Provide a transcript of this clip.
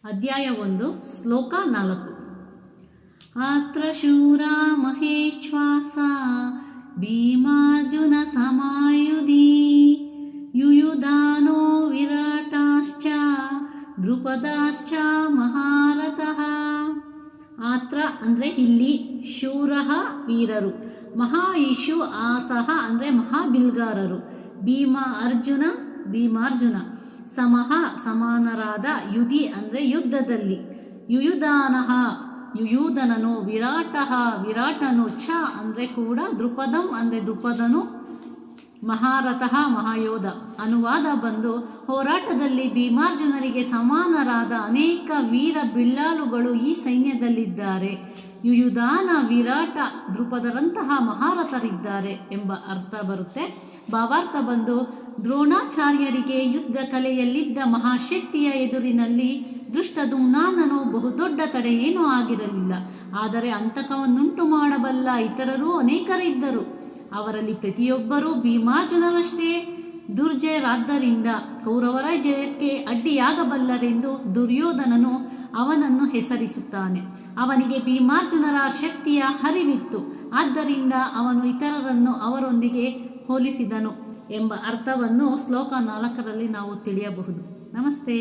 ಅಧ್ಯಾಯ 1 ಶ್ಲೋಕ 4. ಆತ್ರ ಶೂರಾ ಮಹೇಶ್ವಾಸ ಭೀಮಾರ್ಜುನ ಸಮಾಯುಧಿ ಯುಯುಧಾನೋ ವಿರಾಟಾಶ್ಚ ದ್ರುಪದಾಶ್ಚ ಮಹಾರಥಃ. ಆತ್ರ ಅಂದರೆ ಇಲ್ಲಿ, ಶೂರಃ ವೀರರು, ಮಹಾಯಿಷು ಆಸಹ ಅಂದರೆ ಮಹಾಬಿಲ್ಗಾರರು, ಭೀಮಾರ್ಜುನ ಸಮಃ ಸಮಾನರಾದ, ಯುಧಿ ಅಂದರೆ ಯುದ್ಧದಲ್ಲಿ, ಯುಯುಧನನು, ವಿರಾಟನು ಚ ಅಂದರೆ ಕೂಡ, ದ್ರುಪದಂ ಅಂದರೆ ದ್ರುಪದನು, ಮಹಾರಥಃ ಮಹಾಯೋಧ. ಅನುವಾದ ಬಂದು, ಹೋರಾಟದಲ್ಲಿ ಭೀಮಾರ್ಜುನರಿಗೆ ಸಮಾನರಾದ ಅನೇಕ ವೀರ ಬಿಲ್ಲಾಳುಗಳು ಈ ಸೈನ್ಯದಲ್ಲಿದ್ದಾರೆ. ಯುಯುಧಾನ, ವಿರಾಟ, ದ್ರುಪದರಂತಹ ಮಹಾರಥರಿದ್ದಾರೆ ಎಂಬ ಅರ್ಥ ಬರುತ್ತೆ. ಭಾವಾರ್ಥ ಬಂದು, ದ್ರೋಣಾಚಾರ್ಯರಿಗೆ ಯುದ್ಧ ಕಲೆಯಲ್ಲಿದ್ದ ಮಹಾಶಕ್ತಿಯ ಎದುರಿನಲ್ಲಿ ದೃಷ್ಟದುಮ್ನಾನನು ಬಹುದೊಡ್ಡ ತಡೆ ಏನೂ ಆಗಿರಲಿಲ್ಲ. ಆದರೆ ಅಂತಕವನ್ನುಂಟು ಮಾಡಬಲ್ಲ ಇತರರೂ ಅನೇಕರಿದ್ದರು. ಅವರಲ್ಲಿ ಪ್ರತಿಯೊಬ್ಬರೂ ಭೀಮಾರ್ಜುನರಷ್ಟೇ ದುರ್ಜಯರಾದ್ದರಿಂದ ಕೌರವರ ಜಯಕ್ಕೆ ಅಡ್ಡಿಯಾಗಬಲ್ಲರೆಂದು ದುರ್ಯೋಧನನು ಅವನನ್ನು ಹೆಸರಿಸುತ್ತಾನೆ. ಅವನಿಗೆ ಭೀಮಾರ್ಜುನರ ಶಕ್ತಿಯ ಅರಿವಿತ್ತು, ಆದ್ದರಿಂದ ಅವನು ಇತರರನ್ನು ಅವರೊಂದಿಗೆ ಹೋಲಿಸಿದನು ಎಂಬ ಅರ್ಥವನ್ನು ಶ್ಲೋಕ 4ರಲ್ಲಿ ನಾವು ತಿಳಿಯಬಹುದು. ನಮಸ್ತೆ.